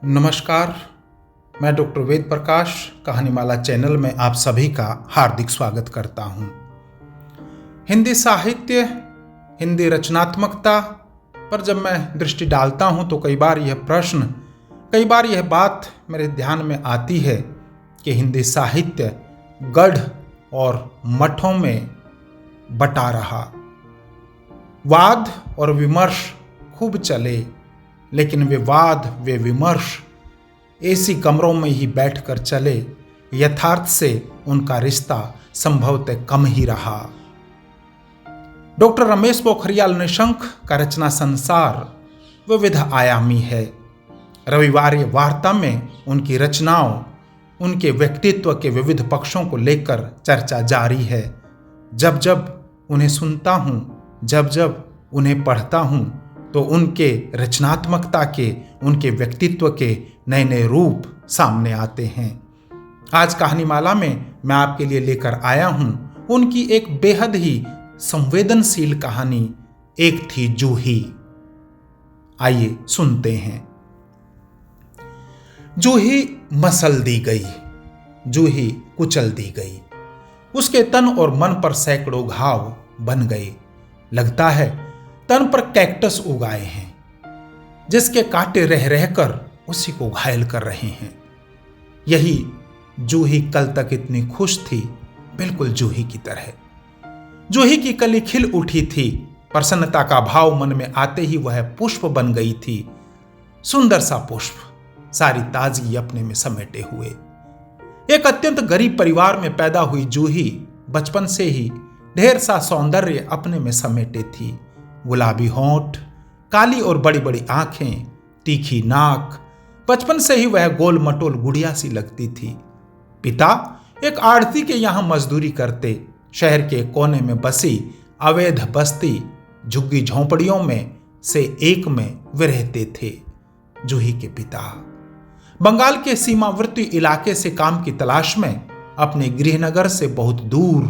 नमस्कार। मैं doctor Ved Prakash कहानीमाला channel में आप सभी का हार्दिक स्वागत करता हूं। हिंदी साहित्य, हिंदी रचनात्मकता पर जब मैं दृष्टि डालता हूं तो कई बार यह बात मेरे ध्यान में आती है कि हिंदी साहित्य गढ़ और मठों में बटा रहा। वाद और विमर्श खूब चले, लेकिन वे विमर्श ऐसी कमरों में ही बैठकर चले, यथार्थ से उनका रिश्ता संभवतः कम ही रहा। डॉक्टर रमेश पोखरियाल निशंक का रचना संसार विविध आयामी है। रविवार वार्ता में उनकी रचनाओं, उनके व्यक्तित्व के विविध पक्षों को लेकर चर्चा जारी है। जब जब उन्हें सुनता हूं, जब जब उन्हें पढ़ता हूं, तो उनके रचनात्मकता के, उनके व्यक्तित्व के नए नए रूप सामने आते हैं। आज कहानीमाला में मैं आपके लिए लेकर आया हूं उनकी एक बेहद ही संवेदनशील कहानी, एक थी जूही। आइए सुनते हैं। जूही मसल दी गई, जूही कुचल दी गई। उसके तन और मन पर सैकड़ों घाव बन गए। लगता है तन पर कैक्टस उगाए हैं, जिसके कांटे रह रहकर उसी को घायल कर रहे हैं। यही जूही कल तक इतनी खुश थी, बिल्कुल जूही की तरह। जूही की कली खिल उठी थी, प्रसन्नता का भाव मन में आते ही वह पुष्प बन गई थी। सुंदर सा पुष्प, सारी ताजगी अपने में समेटे हुए। एक अत्यंत गरीब परिवार में पैदा हुई जूही बचपन से ही ढेर सा सौंदर्य अपने में समेटे थी। गुलाबी होंठ, काली और बड़ी बड़ी आंखें, तीखी नाक, बचपन से ही वह गोल मटोल गुड़िया सी लगती थी। पिता एक आढ़ती के यहां मजदूरी करते, शहर के कोने में बसी अवैध बस्ती झुग्गी झोंपड़ियों में से एक में वे रहते थे। जूही के पिता बंगाल के सीमावर्ती इलाके से काम की तलाश में अपने गृहनगर से बहुत दूर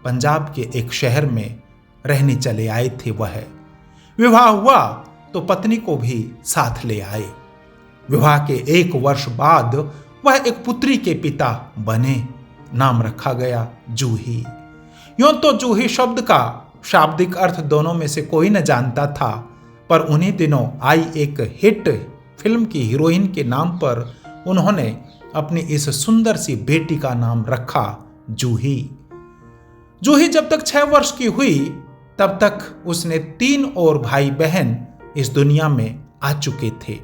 पंजाब के एक शहर में रहने चले आए थे। वह विवाह हुआ तो पत्नी को भी साथ ले आए। विवाह के 1 वर्ष बाद वह एक पुत्री के पिता बने। नाम रखा गया जूही। यूं तो जूही शब्द का शाब्दिक अर्थ दोनों में से कोई न जानता था, पर उन्हीं दिनों आई एक हिट फिल्म की हीरोइन के नाम पर उन्होंने अपनी इस सुंदर सी बेटी का नाम रखा जूही। जूही जब तक 6 वर्ष की हुई तब तक उसने 3 और भाई बहन इस दुनिया में आ चुके थे।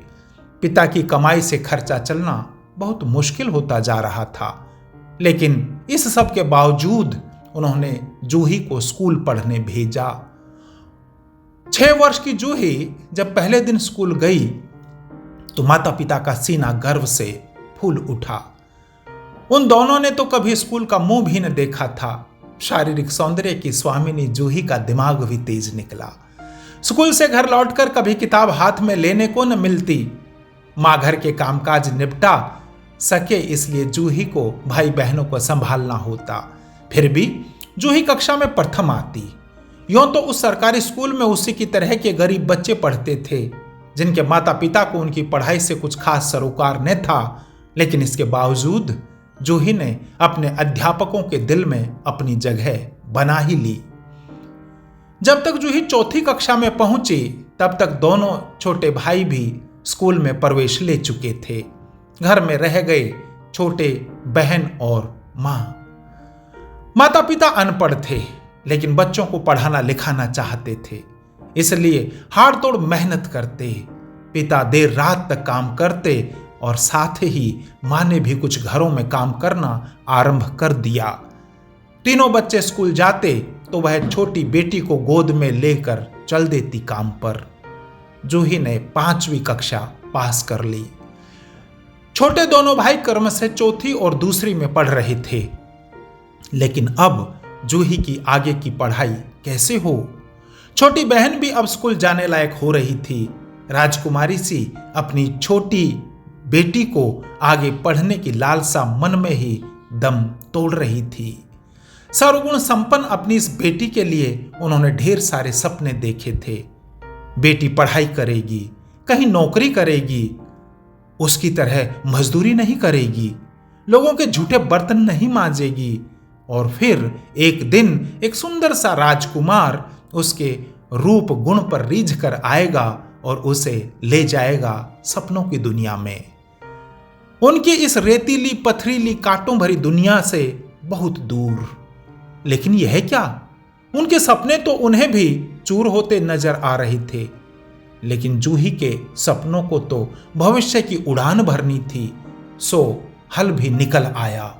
पिता की कमाई से खर्चा चलना बहुत मुश्किल होता जा रहा था, लेकिन इस सब के बावजूद उन्होंने जूही को स्कूल पढ़ने भेजा। 6 वर्ष की जूही जब पहले दिन स्कूल गई तो माता पिता का सीना गर्व से फूल उठा। उन दोनों ने तो कभी स्कूल का मुंह भी न देखा था। शारीरिक सौंदर्य की स्वामिनी जूही का दिमाग भी तेज निकला। स्कूल से घर लौटकर कभी किताब हाथ में लेने को न मिलती। मां घर के कामकाज निपटा सके इसलिए जूही को भाई बहनों को संभालना होता। फिर भी जूही कक्षा में प्रथम आती। यूं तो उस सरकारी स्कूल में उसी की तरह के गरीब बच्चे पढ़ते थे, जिनके माता पिता को उनकी पढ़ाई से कुछ खास सरोकार न था, लेकिन इसके बावजूद जूही ने अपने अध्यापकों के दिल में अपनी जगह बना ही ली। जब तक जूही 4वीं कक्षा में पहुंची तब तक दोनों छोटे भाई भी स्कूल में प्रवेश ले चुके थे। घर में रह गए छोटे बहन और मां। माता पिता अनपढ़ थे, लेकिन बच्चों को पढ़ाना लिखाना चाहते थे, इसलिए हाड़ तोड़ मेहनत करते। पिता देर रात तक काम करते और साथ ही मां ने भी कुछ घरों में काम करना आरंभ कर दिया। तीनों बच्चे स्कूल जाते तो वह छोटी बेटी को गोद में लेकर चल देती काम पर। जूही ने 5वीं कक्षा पास कर ली। छोटे दोनों भाई क्रम से 4थी और 2री में पढ़ रहे थे, लेकिन अब जूही की आगे की पढ़ाई कैसे हो। छोटी बहन भी अब स्कूल जाने लायक हो रही थी। राजकुमारी सी अपनी छोटी बेटी को आगे पढ़ने की लालसा मन में ही दम तोड़ रही थी। सर्वगुण संपन्न अपनी इस बेटी के लिए उन्होंने ढेर सारे सपने देखे थे। बेटी पढ़ाई करेगी, कहीं नौकरी करेगी, उसकी तरह मजदूरी नहीं करेगी, लोगों के झूठे बर्तन नहीं मांजेगी, और फिर एक दिन एक सुंदर सा राजकुमार उसके रूप गुण पर रीझ कर आएगा और उसे ले जाएगा सपनों की दुनिया में, उनकी इस रेतीली पथरीली कांटों भरी दुनिया से बहुत दूर। लेकिन यह क्या, उनके सपने तो उन्हें भी चूर होते नजर आ रहे थे, लेकिन जूही के सपनों को तो भविष्य की उड़ान भरनी थी। सो हल भी निकल आया।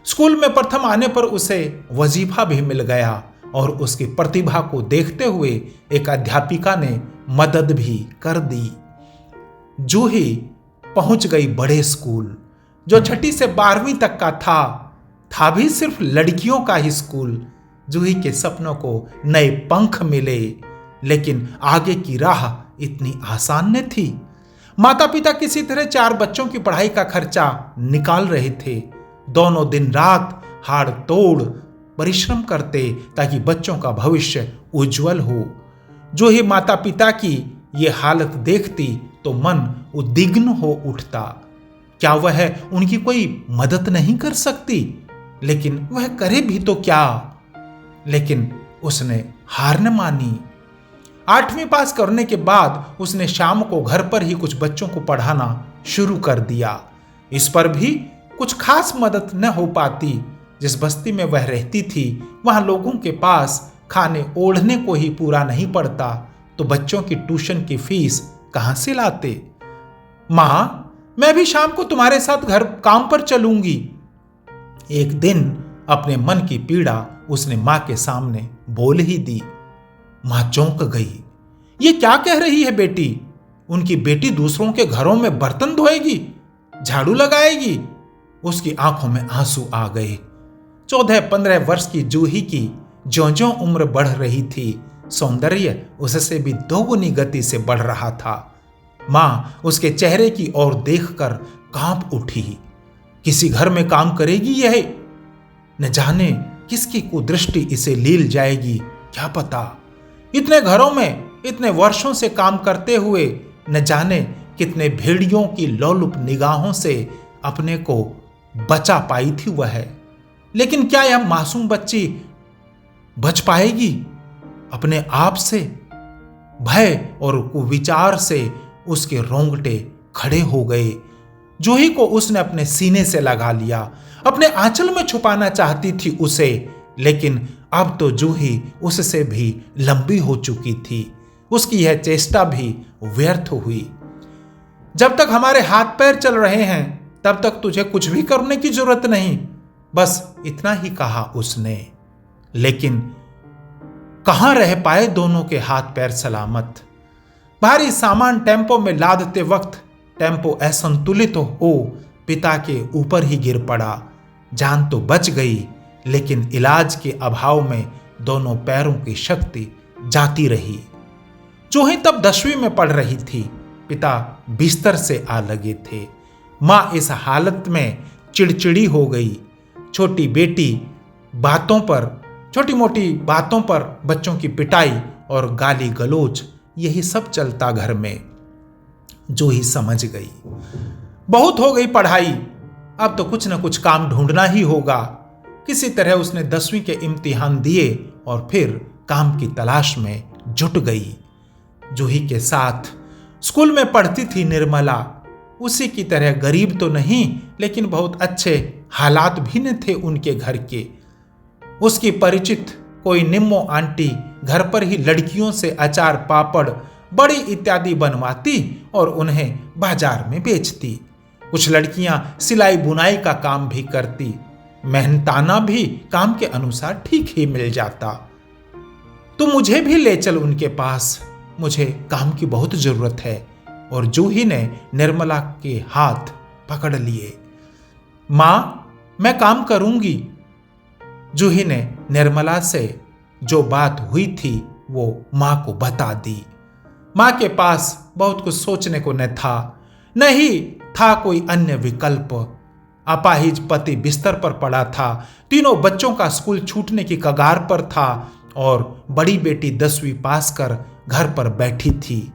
स्कूल में प्रथम आने पर उसे वजीफा भी मिल गया और उसकी प्रतिभा को देखते हुए एक अध्यापिका ने मदद भी कर दी। जूही पहुंच गई बड़े स्कूल, जो 6ठी से 12वीं तक का था भी सिर्फ लड़कियों का ही स्कूल। जूही के सपनों को नए पंख मिले, लेकिन आगे की राह इतनी आसान न थी। माता पिता किसी तरह 4 बच्चों की पढ़ाई का खर्चा निकाल रहे थे। दोनों दिन रात हाड़ तोड़ परिश्रम करते ताकि बच्चों का भविष्य उज्जवल हो। जो ही माता पिता की ये हालत देखती तो मन उद्विग्न हो उठता। क्या वह उनकी कोई मदद नहीं कर सकती? लेकिन वह करे भी तो क्या? लेकिन उसने हार न मानी। 8वीं पास करने के बाद उसने शाम को घर पर ही कुछ बच्चों को पढ़ाना शुरू कर दिया। इस पर भी कुछ खास मदद न हो पाती। जिस बस्ती में वह रहती थी वहां लोगों के पास खाने ओढ़ने को ही पूरा नहीं पड़ता, तो बच्चों की ट्यूशन की फीस कहां से लाते? मां, मैं भी शाम को तुम्हारे साथ घर काम पर चलूंगी। एक दिन अपने मन की पीड़ा उसने मां के सामने बोल ही दी। मां चौंक गई। ये क्या कह रही है बेटी? उनकी बेटी दूसरों के घरों में बर्तन धोएगी, झाड़ू लगाएगी? उसकी आंखों में आंसू आ गए। 14-15 वर्ष की जूही की ज्यों-ज्यों उम्र बढ़ रही थी, सौंदर्य उससे भी दोगुनी गति से बढ़ रहा था। मां उसके चेहरे की ओर देखकर कांप उठी। किसी घर में काम करेगी यह? न जाने किसकी कुदृष्टि इसे लील जाएगी, क्या पता। इतने घरों में इतने वर्षों से काम करते हुए न जाने कितने भेड़ियों की लोलुप निगाहों से अपने को बचा पाई थी वह। लेकिन क्या यह मासूम बच्ची बच पाएगी अपने आप से? भय और कुविचार से उसके रोंगटे खड़े हो गए। जूही को उसने अपने सीने से लगा लिया, अपने आंचल में छुपाना चाहती थी उसे, लेकिन अब तो जूही उससे भी लंबी हो चुकी थी। उसकी यह चेष्टा भी व्यर्थ हुई। जब तक हमारे हाथ पैर चल रहे हैं तब तक तुझे कुछ भी करने की जरूरत नहीं, बस इतना ही कहा उसने। लेकिन कहां रह पाए दोनों के हाथ पैर सलामत। भारी सामान टेम्पो में लादते वक्त टेम्पो असंतुलित हो पिता के ऊपर ही गिर पड़ा। जान तो बच गई, लेकिन इलाज के अभाव में दोनों पैरों की शक्ति जाती रही। जूही तब 10वीं में पढ़ रही थी। पिता बिस्तर से आ लगे थे। मां इस हालत में चिड़चिड़ी हो गई। छोटी बेटी बातों पर, छोटी मोटी बातों पर बच्चों की पिटाई और गाली गलोच, यही सब चलता घर में। जूही समझ गई, बहुत हो गई पढ़ाई, अब तो कुछ न कुछ काम ढूंढना ही होगा। किसी तरह उसने 10वीं के इम्तिहान दिए और फिर काम की तलाश में जुट गई। जूही के साथ स्कूल में पढ़ती थी निर्मला। उसी की तरह गरीब तो नहीं, लेकिन बहुत अच्छे हालात भी न थे उनके घर के। उसकी परिचित कोई निम्मो आंटी घर पर ही लड़कियों से अचार, पापड़, बड़ी इत्यादि बनवाती और उन्हें बाजार में बेचती। कुछ लड़कियां सिलाई बुनाई का काम भी करती। मेहनताना भी काम के अनुसार ठीक ही मिल जाता। तो मुझे भी ले चल उनके पास, मुझे काम की बहुत जरूरत है। और जूही ने निर्मला के हाथ पकड़ लिए। मां, मैं काम करूंगी। जूही ने निर्मला से जो बात हुई थी वो मां को बता दी। मां के पास बहुत कुछ सोचने को न था, नहीं था कोई अन्य विकल्प। अपाहिज पति बिस्तर पर पड़ा था। तीनों बच्चों का स्कूल छूटने की कगार पर था और बड़ी बेटी 10वीं पास कर घर पर बैठी थी।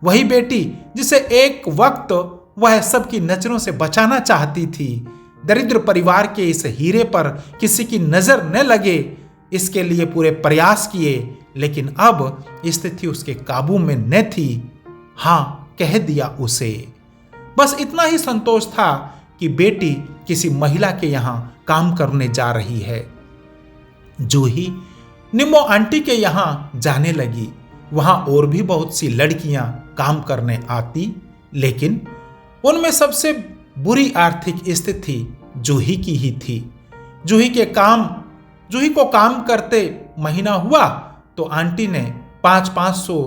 वही बेटी जिसे एक वक्त वह सबकी नजरों से बचाना चाहती थी। दरिद्र परिवार के इस हीरे पर किसी की नजर न लगे, इसके लिए पूरे प्रयास किए, लेकिन अब स्थिति उसके काबू में न थी। हाँ कह दिया उसे। बस इतना ही संतोष था कि बेटी किसी महिला के यहां काम करने जा रही है। जूही निम्मो आंटी के यहां जाने लगी। वहां और भी बहुत सी लड़कियां काम करने आती, लेकिन उनमें सबसे बुरी आर्थिक स्थिति जूही की ही थी। जूही को काम करते महीना हुआ तो आंटी ने 500-500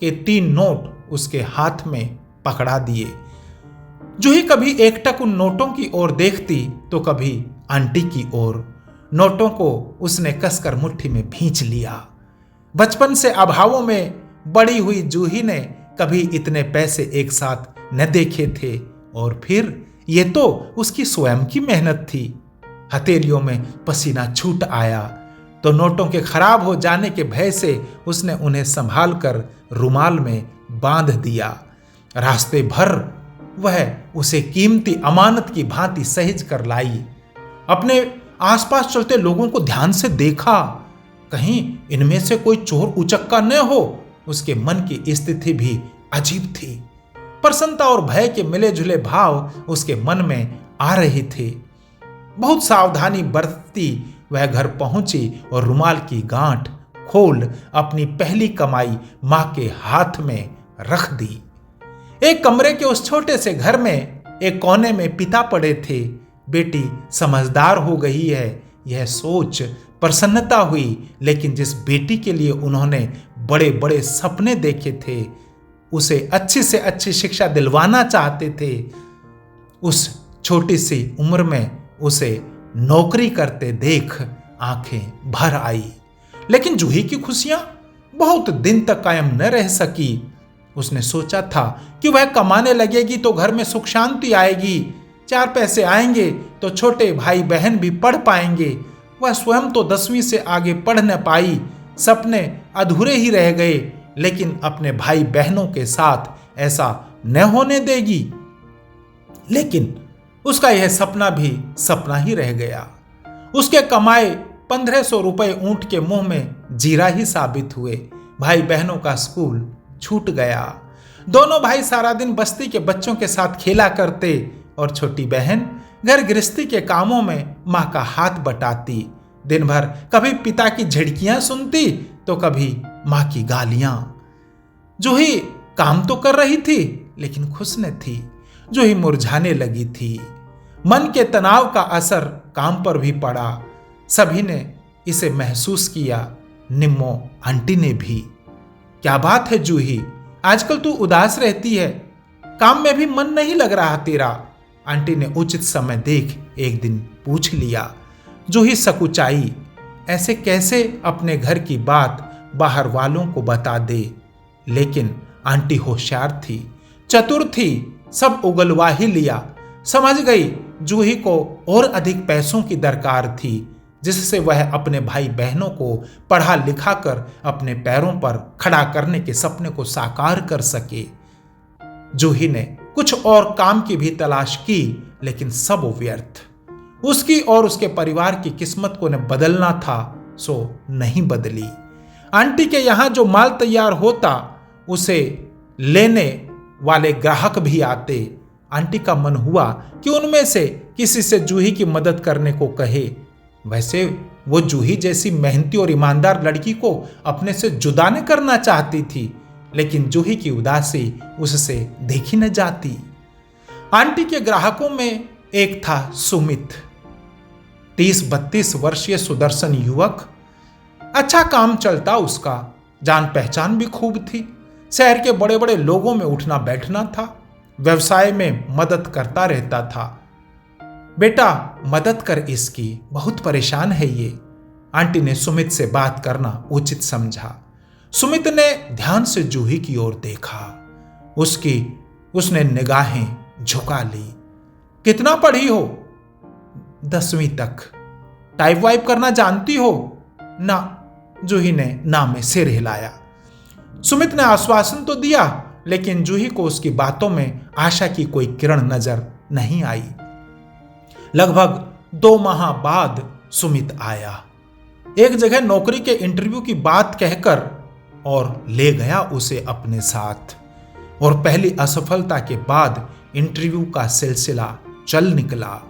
के 3 नोट उसके हाथ में पकड़ा दिए। जूही कभी एकटक उन नोटों की ओर देखती तो कभी आंटी की ओर। नोटों को उसने कसकर मुट्ठी में भींच लिया। बचपन से अभावों में बड़ी हुई जूही ने कभी इतने पैसे एक साथ न देखे थे, और फिर ये तो उसकी स्वयं की मेहनत थी। हथेलियों में पसीना छूट आया तो नोटों के खराब हो जाने के भय से उसने उन्हें संभाल कर रुमाल में बांध दिया। रास्ते भर वह उसे कीमती अमानत की भांति सहेज कर लाई। अपने आसपास चलते लोगों को ध्यान से देखा, कहीं इनमें से कोई चोर उचक्का न हो। उसके मन की स्थिति भी अजीब थी। प्रसन्नता और भय के मिले जुले भाव उसके मन में आ रहे थे। बहुत सावधानी बरतती वह घर पहुंची और रुमाल की गांठ खोल अपनी पहली कमाई मां के हाथ में रख दी। एक कमरे के उस छोटे से घर में एक कोने में पिता पड़े थे। बेटी समझदार हो गई है, यह सोच प्रसन्नता हुई, लेकिन जिस बेटी के लिए उन्होंने बड़े बड़े सपने देखे थे, उसे अच्छी से अच्छी शिक्षा दिलवाना चाहते थे, उस छोटी सी उम्र में उसे नौकरी करते देख आंखें भर आई। लेकिन जूही की खुशियां बहुत दिन तक कायम न रह सकी। उसने सोचा था कि वह कमाने लगेगी तो घर में सुख शांति आएगी, 4 पैसे आएंगे तो छोटे भाई बहन भी पढ़ पाएंगे। वह स्वयं तो 10वीं से आगे पढ़ न पाई, सपने अधूरे ही रह गए, लेकिन अपने भाई बहनों के साथ ऐसा न होने देगी। लेकिन उसका यह सपना भी सपना ही रह गया। उसके कमाए 1500 रुपए ऊंट के मुंह में जीरा ही साबित हुए। भाई बहनों का स्कूल छूट गया। दोनों भाई सारा दिन बस्ती के बच्चों के साथ खेला करते और छोटी बहन घर गृहस्थी के कामों में मां का हाथ बटाती। दिन भर कभी पिता की झिड़कियां सुनती तो कभी मां की गालियां। जूही काम तो कर रही थी लेकिन खुश न थी। जूही मुरझाने लगी थी। मन के तनाव का असर काम पर भी पड़ा। सभी ने इसे महसूस किया, निम्मो आंटी ने भी। क्या बात है जूही, आजकल तू उदास रहती है, काम में भी मन नहीं लग रहा तेरा? आंटी ने उचित समय देख एक दिन पूछ लिया। जूही सकुचाई, ऐसे कैसे अपने घर की बात बाहर वालों को बता दे। लेकिन आंटी होशियार थी, चतुर थी, सब उगलवा ही लिया। समझ गई जूही को और अधिक पैसों की दरकार थी, जिससे वह अपने भाई बहनों को पढ़ा लिखा कर अपने पैरों पर खड़ा करने के सपने को साकार कर सके। जूही ने कुछ और काम की भी तलाश की, लेकिन सब व्यर्थ। उसकी और उसके परिवार की किस्मत को न बदलना था सो नहीं बदली। आंटी के यहां जो माल तैयार होता उसे लेने वाले ग्राहक भी आते। आंटी का मन हुआ कि उनमें से किसी से जूही की मदद करने को कहे। वैसे वो जूही जैसी मेहनती और ईमानदार लड़की को अपने से जुदा न करना चाहती थी, लेकिन जूही की उदासी उससे देखी न जाती। आंटी के ग्राहकों में एक था सुमित, 30-32 वर्षीय सुदर्शन युवक। अच्छा काम चलता उसका, जान पहचान भी खूब थी। शहर के बड़े बड़े लोगों में उठना बैठना था, व्यवसाय में मदद करता रहता था। बेटा मदद कर इसकी, बहुत परेशान है ये। आंटी ने सुमित से बात करना उचित समझा। सुमित ने ध्यान से जूही की ओर देखा। उसने निगाहें झुका ली। कितना पढ़ी हो? 10वीं तक। टाइप वाइप करना जानती हो? ना। जूही ने ना में सिर हिलाया। सुमित ने आश्वासन तो दिया, लेकिन जूही को उसकी बातों में आशा की कोई किरण नजर नहीं आई। लगभग 2 माह बाद सुमित आया, एक जगह नौकरी के इंटरव्यू की बात कहकर, और ले गया उसे अपने साथ। और पहली असफलता के बाद इंटरव्यू का सिलसिला चल निकला।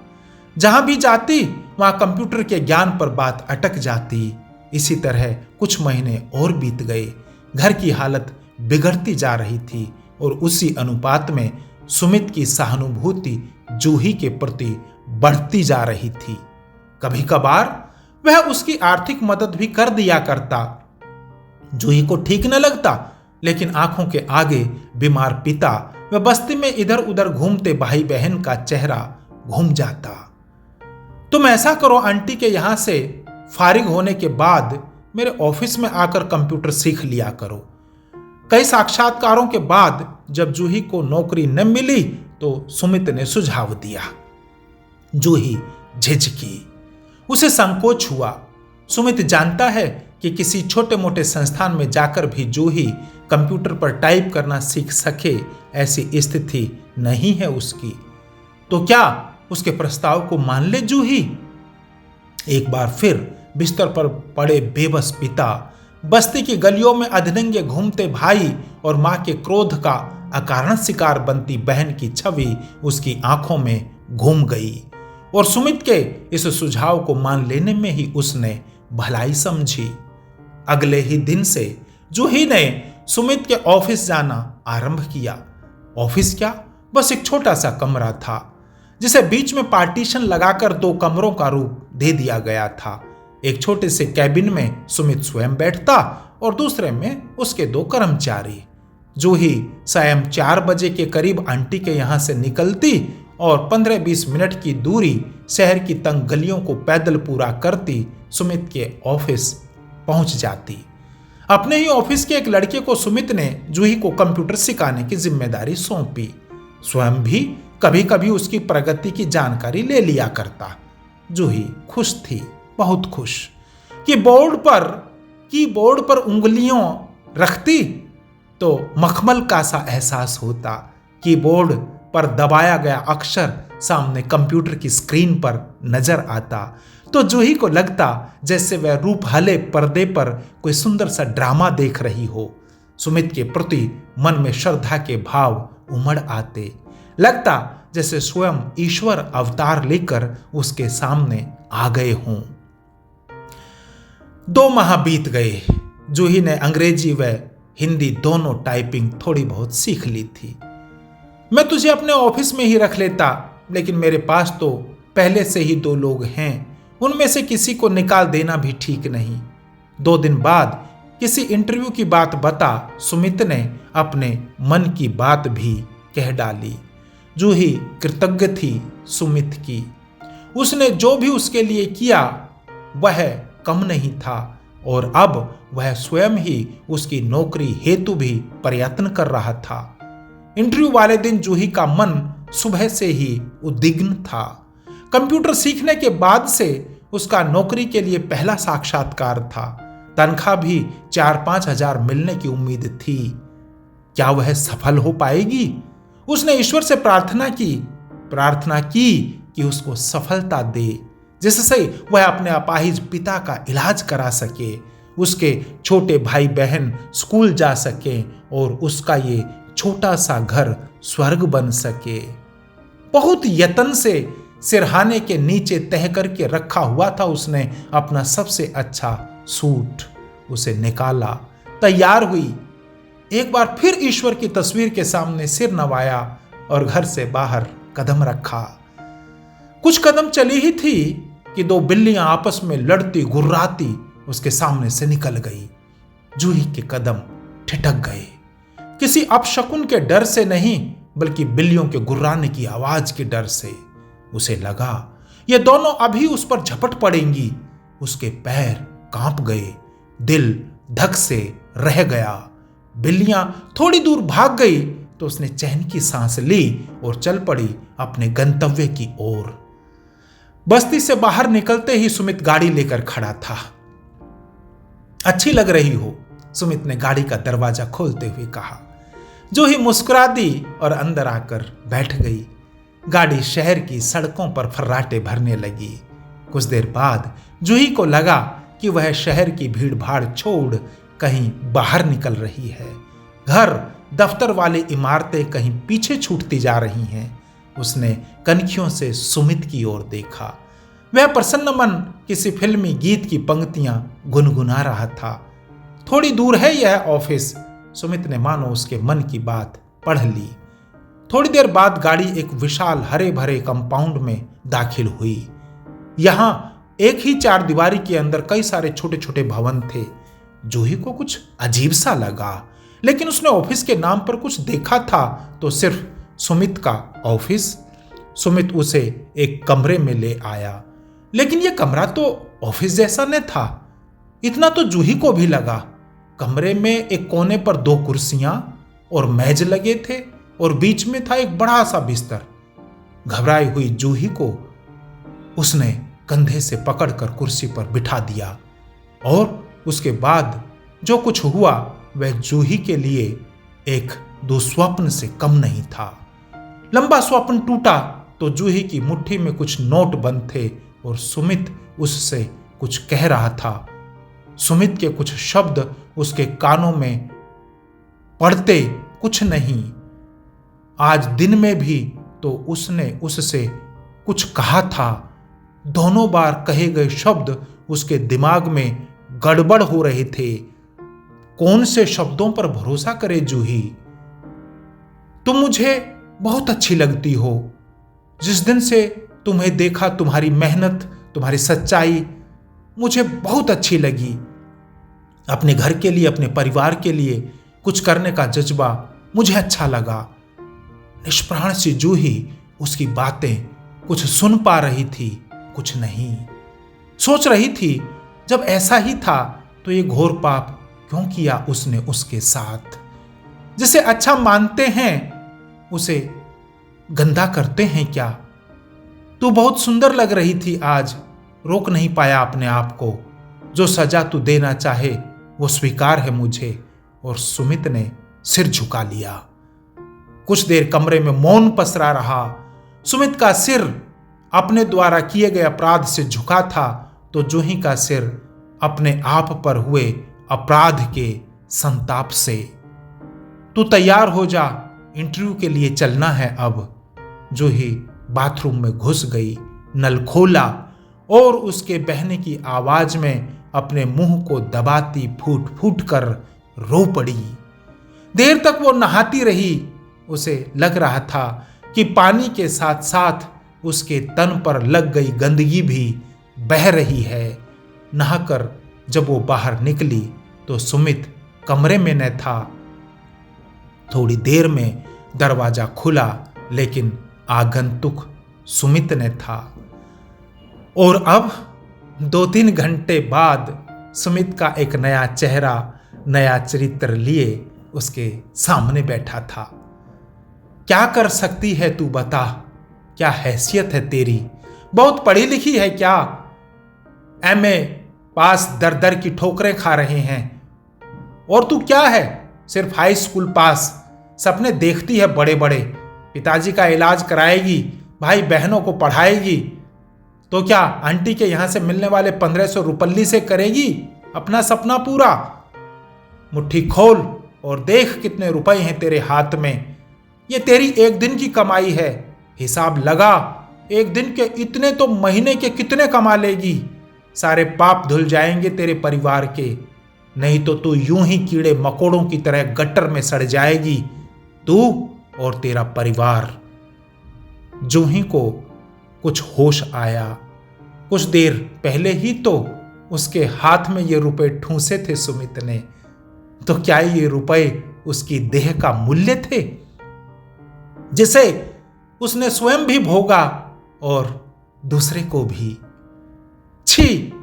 जहां भी जाती वहां कंप्यूटर के ज्ञान पर बात अटक जाती। इसी तरह कुछ महीने और बीत गए। घर की हालत बिगड़ती जा रही थी और उसी अनुपात में सुमित की सहानुभूति जूही के प्रति बढ़ती जा रही थी। कभी कभार वह उसकी आर्थिक मदद भी कर दिया करता। जूही को ठीक न लगता, लेकिन आंखों के आगे बीमार पिता व बस्ती में इधर उधर घूमते भाई बहन का चेहरा घूम जाता। तुम ऐसा करो, आंटी के यहां से फारिग होने के बाद मेरे ऑफिस में आकर कंप्यूटर सीख लिया करो। कई साक्षात्कारों के बाद जब जूही को नौकरी न मिली तो सुमित ने सुझाव दिया। जूही झिझकी, उसे संकोच हुआ। सुमित जानता है कि किसी छोटे मोटे संस्थान में जाकर भी जूही कंप्यूटर पर टाइप करना सीख सके, ऐसी स्थिति नहीं है उसकी। तो क्या उसके प्रस्ताव को मान ले जूही? एक बार फिर बिस्तर पर पड़े बेबस पिता, बस्ती की गलियों में अधनंगे घूमते भाई और मां के क्रोध का अकारण शिकार बनती बहन की छवि उसकी आंखों में घूम गई। और सुमित के इस सुझाव को मान लेने में ही उसने भलाई समझी। अगले ही दिन से जूही ने सुमित के ऑफिस जाना आरंभ किया। ऑफिस क्या, बस एक छोटा सा कमरा था जिसे बीच में पार्टीशन लगाकर 2 कमरों का रूप दे दिया गया था। एक छोटे से कैबिन में सुमित स्वयं बैठता और दूसरे में उसके 2 कर्मचारी। जूही सायं 4 बजे के करीब आंटी के यहां से निकलती और 15-20 मिनट की दूरी शहर की तंग गलियों को पैदल पूरा करती सुमित के ऑफिस पहुंच जाती। अपने ही ऑफिस के एक लड़के को सुमित ने जूही को कंप्यूटर सिखाने की जिम्मेदारी सौंपी। स्वयं भी कभी कभी उसकी प्रगति की जानकारी ले लिया करता। जूही खुश थी, बहुत खुश। कीबोर्ड पर उंगलियों रखती तो मखमल का सा एहसास होता। कीबोर्ड पर दबाया गया अक्षर सामने कंप्यूटर की स्क्रीन पर नजर आता तो जूही को लगता जैसे वह रूपहले पर्दे पर कोई सुंदर सा ड्रामा देख रही हो। सुमित के प्रति मन में श्रद्धा के भाव उमड़ आते। लगता जैसे स्वयं ईश्वर अवतार लेकर उसके सामने आ गए हों। 2 माह बीत गए। जूही ने अंग्रेजी व हिंदी दोनों टाइपिंग थोड़ी बहुत सीख ली थी। मैं तुझे अपने ऑफिस में ही रख लेता, लेकिन मेरे पास तो पहले से ही 2 लोग हैं, उनमें से किसी को निकाल देना भी ठीक नहीं। 2 दिन बाद किसी इंटरव्यू की बात बता सुमित ने अपने मन की बात भी कह डाली। जूही कृतज्ञ थी सुमित की। उसने जो भी उसके लिए किया वह कम नहीं था और अब वह स्वयं ही उसकी नौकरी हेतु भी प्रयत्न कर रहा था। इंटरव्यू वाले दिन जूही का मन सुबह से ही उद्विग्न था। कंप्यूटर सीखने के बाद से उसका नौकरी के लिए पहला साक्षात्कार था। तनख्वाह भी 4-5 हजार मिलने की उम्मीद थी। क्या वह सफल हो पाएगी? उसने ईश्वर से प्रार्थना की कि उसको सफलता दे, जिससे वह अपने अपाहिज पिता का इलाज करा सके, उसके छोटे भाई बहन स्कूल जा सके और उसका ये छोटा सा घर स्वर्ग बन सके। बहुत यत्न से सिरहाने के नीचे तह करके रखा हुआ था उसने अपना सबसे अच्छा सूट। उसे निकाला, तैयार हुई, एक बार फिर ईश्वर की तस्वीर के सामने सिर नवाया और घर से बाहर कदम रखा। कुछ कदम चली ही थी कि 2 बिल्लियां आपस में लड़ती गुर्राती उसके सामने से निकल गई। जूही के कदम ठिठक गए। किसी अपशकुन के डर से नहीं, बल्कि बिल्लियों के गुर्राने की आवाज के डर से। उसे लगा ये दोनों अभी उस पर झपट पड़ेंगी। उसके पैर कांप गए, दिल धक से रह गया। बिल्लियां थोड़ी दूर भाग गई तो उसने चैन की सांस ली और चल पड़ी अपने गंतव्य की ओर। बस्ती से बाहर निकलते ही सुमित गाड़ी लेकर खड़ा था। अच्छी लग रही हो, सुमित ने गाड़ी का दरवाजा खोलते हुए कहा। जूही मुस्कुरा दी और अंदर आकर बैठ गई। गाड़ी शहर की सड़कों पर फर्राटे भरने लगी। कुछ देर बाद जूही को लगा कि वह शहर की भीड़ भाड़ छोड़ कहीं बाहर निकल रही है। घर, दफ्तर वाली इमारतें कहीं पीछे छूटती जा रही हैं। उसने कनखियों से सुमित की ओर देखा। वह प्रसन्न मन किसी फिल्मी गीत की पंक्तियां गुनगुना रहा था। थोड़ी दूर है यह ऑफिस। सुमित ने मानो उसके मन की बात पढ़ ली। थोड़ी देर बाद गाड़ी एक विशाल हरे भरे कंपाउंड में दाखिल हुई। यहां एक ही चार दीवारी के अंदर कई सारे छोटे छोटे भवन थे। जूही को कुछ अजीब सा लगा, लेकिन उसने ऑफिस के नाम पर कुछ देखा था तो सिर्फ सुमित का ऑफिस। सुमित उसे एक कमरे में ले आया, लेकिन यह कमरा तो ऑफिस जैसा न था। इतना तो जूही को भी लगा। कमरे में एक कोने पर 2 कुर्सियां और मेज लगे थे और बीच में था एक बड़ा सा बिस्तर। घबराई हुई जूही को उसने कंधे से पकड़कर कुर्सी पर बिठा दिया और उसके बाद जो कुछ हुआ वह जूही के लिए एक दुस्वप्न से कम नहीं था। लंबा स्वप्न टूटा तो जूही की मुट्ठी में कुछ नोट बंद थे और सुमित उससे कुछ कह रहा था। सुमित के कुछ शब्द उसके कानों में पड़ते कुछ नहीं। आज दिन में भी तो उसने उससे कुछ कहा था। दोनों बार कहे गए शब्द उसके दिमाग में गड़बड़ हो रहे थे। कौन से शब्दों पर भरोसा करे जूही? तुम मुझे बहुत अच्छी लगती हो। जिस दिन से तुम्हें देखा तुम्हारी मेहनत, तुम्हारी सच्चाई मुझे बहुत अच्छी लगी। अपने घर के लिए, अपने परिवार के लिए कुछ करने का जज्बा मुझे अच्छा लगा। निष्प्राण सी जूही उसकी बातें कुछ सुन पा रही थी, कुछ नहीं। सोच रही थी जब ऐसा ही था तो ये घोर पाप क्यों किया उसने उसके साथ। जिसे अच्छा मानते हैं उसे गंदा करते हैं क्या? तू बहुत सुंदर लग रही थी आज, रोक नहीं पाया अपने आप को। जो सजा तू देना चाहे वो स्वीकार है मुझे। और सुमित ने सिर झुका लिया। कुछ देर कमरे में मौन पसरा रहा। सुमित का सिर अपने द्वारा किए गए अपराध से झुका था तो जूही का सिर अपने आप पर हुए अपराध के संताप से। तू तैयार हो जा, इंटरव्यू के लिए चलना है अब। जूही बाथरूम में घुस गई, नल खोला और उसके बहने की आवाज में अपने मुंह को दबाती फूट फूट कर रो पड़ी। देर तक वो नहाती रही। उसे लग रहा था कि पानी के साथ साथ उसके तन पर लग गई गंदगी भी बह रही है। नहाकर जब वो बाहर निकली तो सुमित कमरे में न था। थोड़ी देर में दरवाजा खुला, लेकिन आगंतुक सुमित ने था। और अब 2-3 घंटे बाद सुमित का एक नया चेहरा, नया चरित्र लिए उसके सामने बैठा था। क्या कर सकती है तू बता? क्या हैसियत है तेरी? बहुत पढ़ी लिखी है क्या? एमए पास दर दर की ठोकरें खा रहे हैं और तू क्या है? सिर्फ हाई स्कूल पास। सपने देखती है बड़े बड़े। पिताजी का इलाज कराएगी, भाई बहनों को पढ़ाएगी। तो क्या आंटी के यहां से मिलने वाले 1500 रुपल्ली से करेगी अपना सपना पूरा? मुट्ठी खोल और देख कितने रुपए हैं तेरे हाथ में। ये तेरी एक दिन की कमाई है। हिसाब लगा, एक दिन के इतने तो महीने के कितने कमा लेगी। सारे पाप धुल जाएंगे तेरे परिवार के। नहीं तो तू यूं ही कीड़े मकोड़ों की तरह गट्टर में सड़ जाएगी, तू और तेरा परिवार। जूही को कुछ होश आया। कुछ देर पहले ही तो उसके हाथ में ये रुपए ठूंसे थे सुमित ने। तो क्या ये रुपए उसकी देह का मूल्य थे, जिसे उसने स्वयं भी भोगा और दूसरे को भी? छी!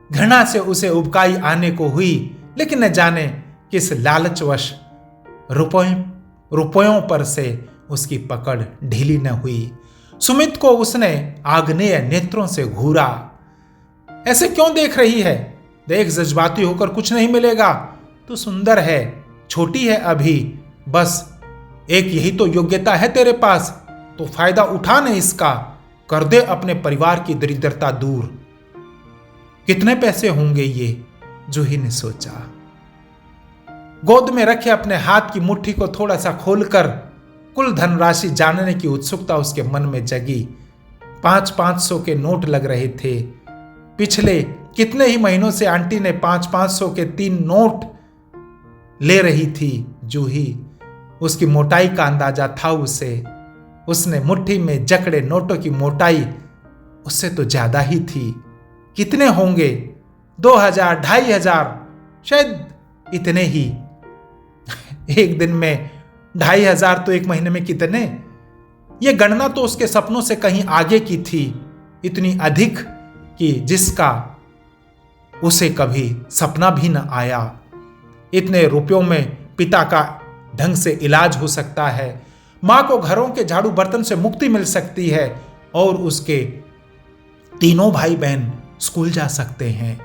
घृणा से उसे उबकाई आने को हुई, लेकिन न जाने किस लालचवश रुपयों पर से उसकी पकड़ ढीली न हुई। सुमित को उसने आग्नेय नेत्रों से घूरा। ऐसे क्यों देख रही है? देख, जज्बाती होकर कुछ नहीं मिलेगा। तू सुंदर है, छोटी है अभी, बस एक यही तो योग्यता है तेरे पास, तो फायदा उठा न इसका, कर दे अपने परिवार की दरिद्रता दूर। कितने पैसे होंगे ये, जूही ने सोचा। गोद में रखे अपने हाथ की मुट्ठी को थोड़ा सा खोलकर कुल धनराशि जानने की उत्सुकता उसके मन में जगी। 500-500 के नोट लग रहे थे। पिछले कितने ही महीनों से आंटी ने 500-500 के 3 नोट ले रही थी जूही। उसकी मोटाई का अंदाजा था उसे। उसने मुट्ठी में जकड़े नोटों की मोटाई उससे तो ज्यादा ही थी। कितने होंगे? 2000, 2500, शायद इतने ही। एक दिन में 2500 तो एक महीने में कितने? यह गणना तो उसके सपनों से कहीं आगे की थी, इतनी अधिक कि जिसका उसे कभी सपना भी न आया। इतने रुपयों में पिता का ढंग से इलाज हो सकता है, मां को घरों के झाड़ू बर्तन से मुक्ति मिल सकती है और उसके तीनों भाई बहन स्कूल जा सकते हैं।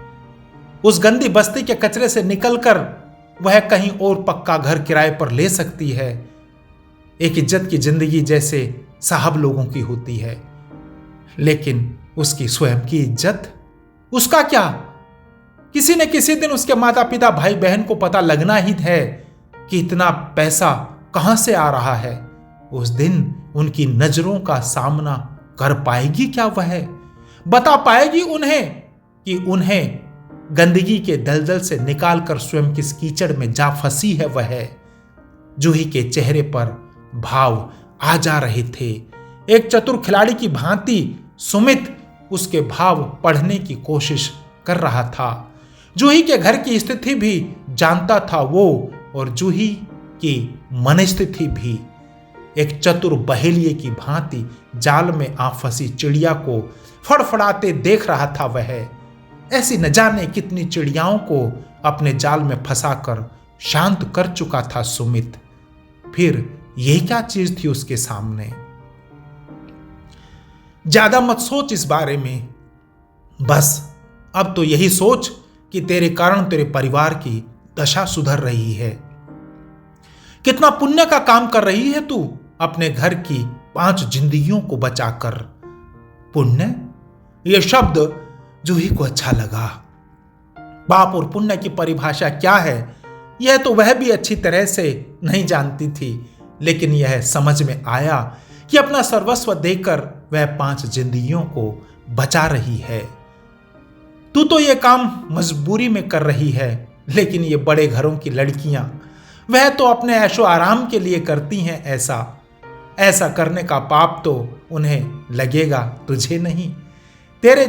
उस गंदी बस्ती के कचरे से निकलकर वह कहीं और पक्का घर किराए पर ले सकती है। एक इज्जत की जिंदगी जैसे साहब लोगों की होती है। लेकिन उसकी स्वयं की इज्जत, उसका क्या? किसी न किसी दिन उसके माता पिता भाई बहन को पता लगना ही है कि इतना पैसा कहां से आ रहा है। उस दिन उनकी नजरों का सामना कर पाएगी क्या वह? बता पाएगी उन्हें कि उन्हें गंदगी के दलदल से निकालकर स्वयं किस कीचड़ में जा फंसी है वह? जूही के चेहरे पर भाव आ जा रहे थे। एक चतुर खिलाड़ी की भांति सुमित उसके भाव पढ़ने की कोशिश कर रहा था। जूही के घर की स्थिति भी जानता था वो, और जूही की मनस्थिति भी। एक चतुर बहेलिये की भांति जाल में आ फंसी चिड़िया को फड़फड़ाते देख रहा था वह। ऐसी न जाने कितनी चिड़ियाओं को अपने जाल में फंसाकर शांत कर चुका था सुमित। फिर यह क्या चीज थी उसके सामने? ज्यादा मत सोच इस बारे में। बस अब तो यही सोच कि तेरे कारण तेरे परिवार की दशा सुधर रही है। कितना पुण्य का काम कर रही है तू अपने घर की 5 जिंदगियों को बचाकर। पुण्य, यह शब्द जूही को अच्छा लगा। पाप और पुण्य की परिभाषा क्या है यह तो वह भी अच्छी तरह से नहीं जानती थी, लेकिन यह समझ में आया कि अपना सर्वस्व देकर वह 5 जिंदगियों को बचा रही है। तू तो यह काम मजबूरी में कर रही है, लेकिन ये बड़े घरों की लड़कियां वह तो अपने ऐशो आराम के लिए करती हैं। ऐसा करने का पाप तो उन्हें लगेगा, तुझे नहीं। तेरे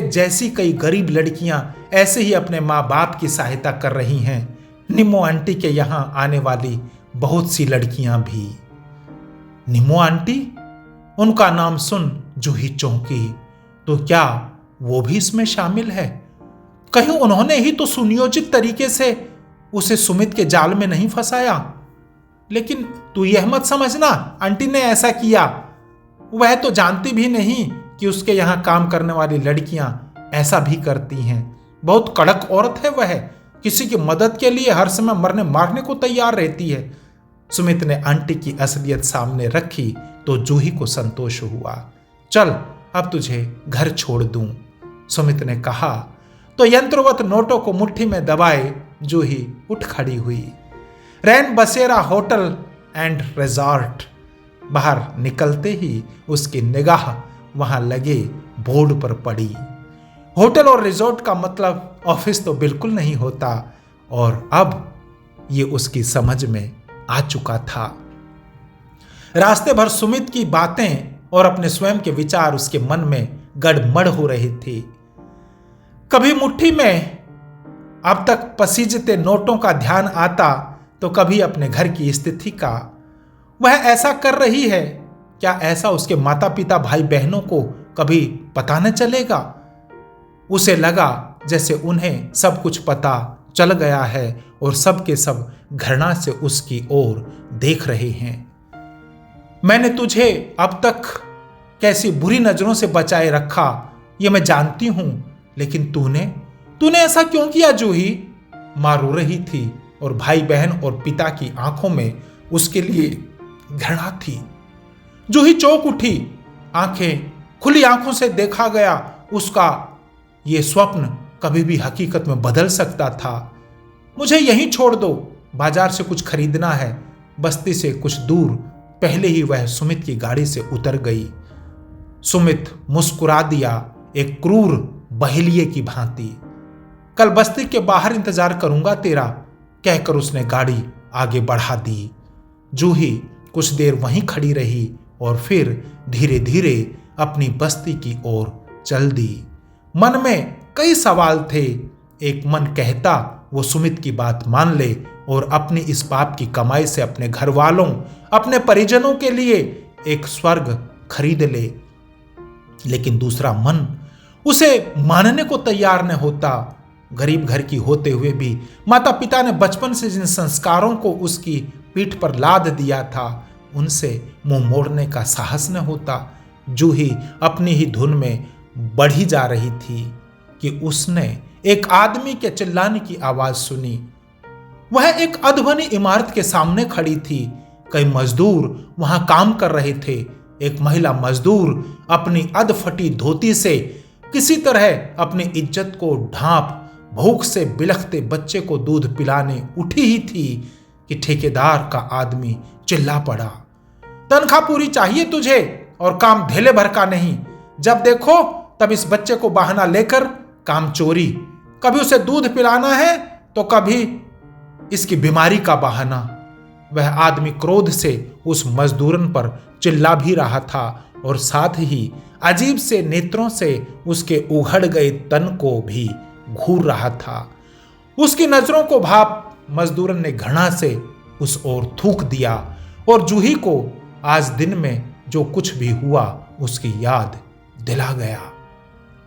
जैसी कई गरीब लड़कियां ऐसे ही अपने माँ बाप की सहायता कर रही हैं। निम्मो आंटी के यहाँ आने वाली बहुत सी लड़कियां भी। निम्मो आंटी? उनका नाम सुन जूही चौंकी। तो क्या वो भी इसमें शामिल है? कहीं उन्होंने ही तो सुनियोजित तरीके से उसे सुमित के जाल में नहीं फंसाया? लेकिन तू यह मत समझना आंटी ने ऐसा किया। वह तो जानती भी नहीं कि उसके यहां काम करने वाली लड़कियां ऐसा भी करती हैं। बहुत कड़क औरत है वह, किसी की मदद के लिए हर समय मरने मारने को तैयार रहती है। सुमित ने आंटी की असलियत सामने रखी तो जूही को संतोष हुआ। चल अब तुझे घर छोड़ दूं, सुमित ने कहा तो यंत्रवत नोटों को मुट्ठी में दबाए जूही उठ खड़ी हुई। रैन बसेरा होटल एंड रिजॉर्ट। बाहर निकलते ही उसकी निगाह वहां लगे बोर्ड पर पड़ी। होटल और रिजॉर्ट का मतलब ऑफिस तो बिल्कुल नहीं होता, और अब ये उसकी समझ में आ चुका था। रास्ते भर सुमित की बातें और अपने स्वयं के विचार उसके मन में गड़मड़ हो रहे थे। कभी मुट्ठी में अब तक पसीजते नोटों का ध्यान आता तो कभी अपने घर की स्थिति का। वह ऐसा कर रही है, क्या ऐसा उसके माता पिता भाई बहनों को कभी पता न चलेगा? उसे लगा जैसे उन्हें सब कुछ पता चल गया है और सब के सब घृणा से उसकी ओर देख रहे हैं। मैंने तुझे अब तक कैसी बुरी नजरों से बचाए रखा ये मैं जानती हूं, लेकिन तूने ऐसा क्यों किया जूही? मां रो रही थी और भाई बहन और पिता की आंखों में उसके लिए घृणा थी। जूही चौंक उठी। खुली आंखों से देखा गया उसका ये स्वप्न कभी भी हकीकत में बदल सकता था। मुझे यहीं छोड़ दो, बाजार से कुछ खरीदना है। बस्ती से कुछ दूर पहले ही वह सुमित की गाड़ी से उतर गई। सुमित मुस्कुरा दिया, एक क्रूर बहेलिये की भांति। कल बस्ती के बाहर इंतजार करूंगा तेरा, कहकर उसने गाड़ी आगे बढ़ा दी। जूही कुछ देर वहीं खड़ी रही और फिर धीरे धीरे अपनी बस्ती की ओर चल दी। मन में कई सवाल थे। एक मन कहता वो सुमित की बात मान ले और अपनी इस पाप की कमाई से अपने घर वालों, अपने परिजनों के लिए एक स्वर्ग खरीद ले। लेकिन दूसरा मन उसे मानने को तैयार न होता। गरीब घर की होते हुए भी माता पिता ने बचपन से जिन संस्कारों को उसकी पीठ पर लाद दिया था, उनसे मुंह मोड़ने का साहस न होता। जूही अपनी ही धुन में बढ़ी जा रही थी कि उसने एक आदमी के चिल्लाने की आवाज सुनी। वह एक अधबनी इमारत के सामने खड़ी थी। कई मजदूर वहां काम कर रहे थे। एक महिला मजदूर अपनी अधफटी धोती से किसी तरह अपनी इज्जत को ढांप भूख से बिलखते बच्चे को दूध पिलाने उठी ही थी कि ठेकेदार का आदमी चिल्ला पड़ा, तनख्वाह पूरी चाहिए तुझे और काम धेले भर का नहीं। जब देखो तब इस बच्चे को बहाना लेकर काम चोरी, कभी उसे दूध पिलाना है तो कभी इसकी बीमारी का बहाना। वह आदमी क्रोध से उस मजदूरन पर चिल्ला भी रहा था और साथ ही अजीब से नेत्रों से उसके उघड़ गए तन को भी घूर रहा था। उसकी नजरों को भाप मजदूरन ने घृणा से उस ओर थूक दिया और जूही को आज दिन में जो कुछ भी हुआ उसकी याद दिला गया।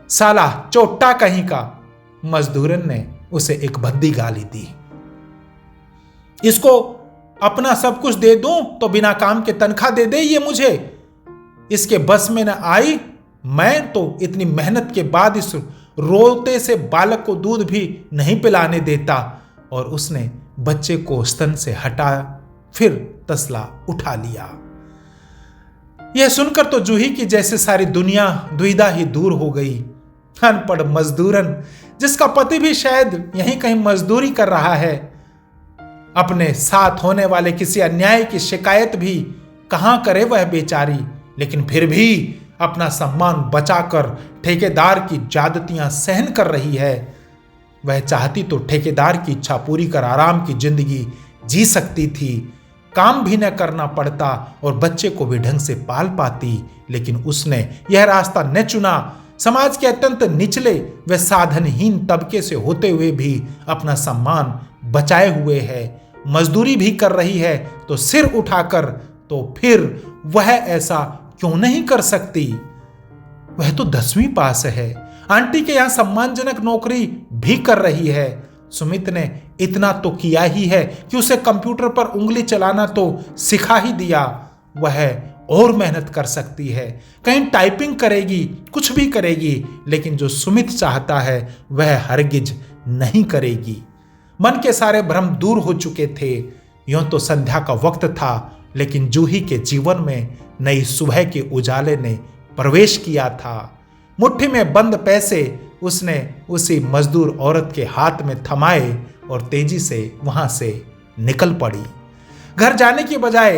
साला चोट्टा कहीं का, मजदूरन ने उसे एक भद्दी गाली दी। इसको अपना सब कुछ दे दूं तो बिना काम के तनख्वाह दे दे ये मुझे। इसके बस में न आई। मैं तो इतनी मेहनत के बाद इस रोते से बालक को दूध भी नहीं पिलाने देता। और उसने बच्चे को स्तन से हटा फिर तसला उठा लिया। यह सुनकर तो जूही की जैसे सारी दुनिया दुविधा ही दूर हो गई। अनपढ़ मजदूरन, जिसका पति भी शायद यहीं कहीं मजदूरी कर रहा है, अपने साथ होने वाले किसी अन्याय की शिकायत भी कहां करे वह बेचारी। लेकिन फिर भी अपना सम्मान बचाकर ठेकेदार की ज्यादतियां सहन कर रही है। वह चाहती तो ठेकेदार की इच्छा पूरी कर आराम की जिंदगी जी सकती थी, काम भी न करना पड़ता और बच्चे को भी ढंग से पाल पाती। लेकिन उसने यह रास्ता न चुना। समाज के अत्यंत निचले व साधनहीन तबके से होते हुए भी अपना सम्मान बचाए हुए है, मजदूरी भी कर रही है तो सिर उठाकर, तो फिर वह ऐसा क्यों नहीं कर सकती? वह तो 10वीं पास है, आंटी के यहां सम्मानजनक नौकरी भी कर रही है। सुमित ने इतना तो किया ही है कि उसे कंप्यूटर पर उंगली चलाना तो सिखा ही दिया। वह और मेहनत कर सकती है, कहीं टाइपिंग करेगी, कुछ भी करेगी, लेकिन जो सुमित चाहता है वह हरगिज नहीं करेगी। मन के सारे भ्रम दूर हो चुके थे। यूं तो संध्या का वक्त था, लेकिन जूही के जीवन में नई सुबह के उजाले ने प्रवेश किया था। मुट्ठी में बंद पैसे उसने उसी मजदूर औरत के हाथ में थमाए और तेजी से वहां से निकल पड़ी। घर जाने की बजाय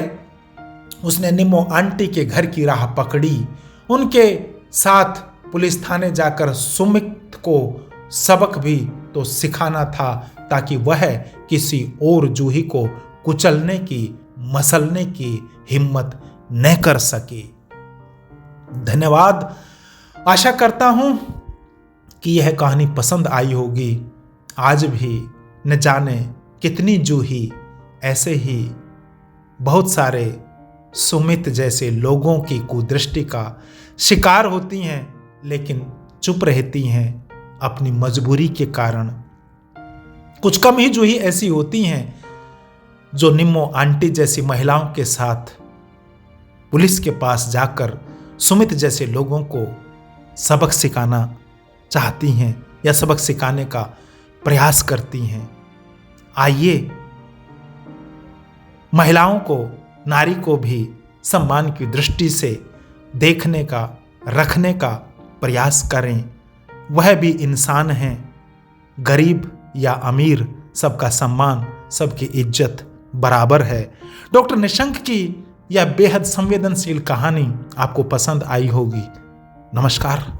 उसने निम्मो आंटी के घर की राह पकड़ी। उनके साथ पुलिस थाने जाकर सुमित को सबक भी तो सिखाना था, ताकि वह किसी और जूही को कुचलने की, मसलने की हिम्मत न कर सके। धन्यवाद। आशा करता हूं कि यह कहानी पसंद आई होगी। आज भी न जाने कितनी जूही ऐसे ही बहुत सारे सुमित जैसे लोगों की कुदृष्टि का शिकार होती हैं, लेकिन चुप रहती हैं अपनी मजबूरी के कारण। कुछ कम ही जूही ऐसी होती हैं जो निम्मो आंटी जैसी महिलाओं के साथ पुलिस के पास जाकर सुमित जैसे लोगों को सबक सिखाना चाहती हैं या सबक सिखाने का प्रयास करती हैं। आइए महिलाओं को, नारी को भी सम्मान की दृष्टि से देखने का, रखने का प्रयास करें। वह भी इंसान हैं। गरीब या अमीर, सबका सम्मान, सबकी इज्जत बराबर है। डॉक्टर निशंक की यह बेहद संवेदनशील कहानी आपको पसंद आई होगी। नमस्कार।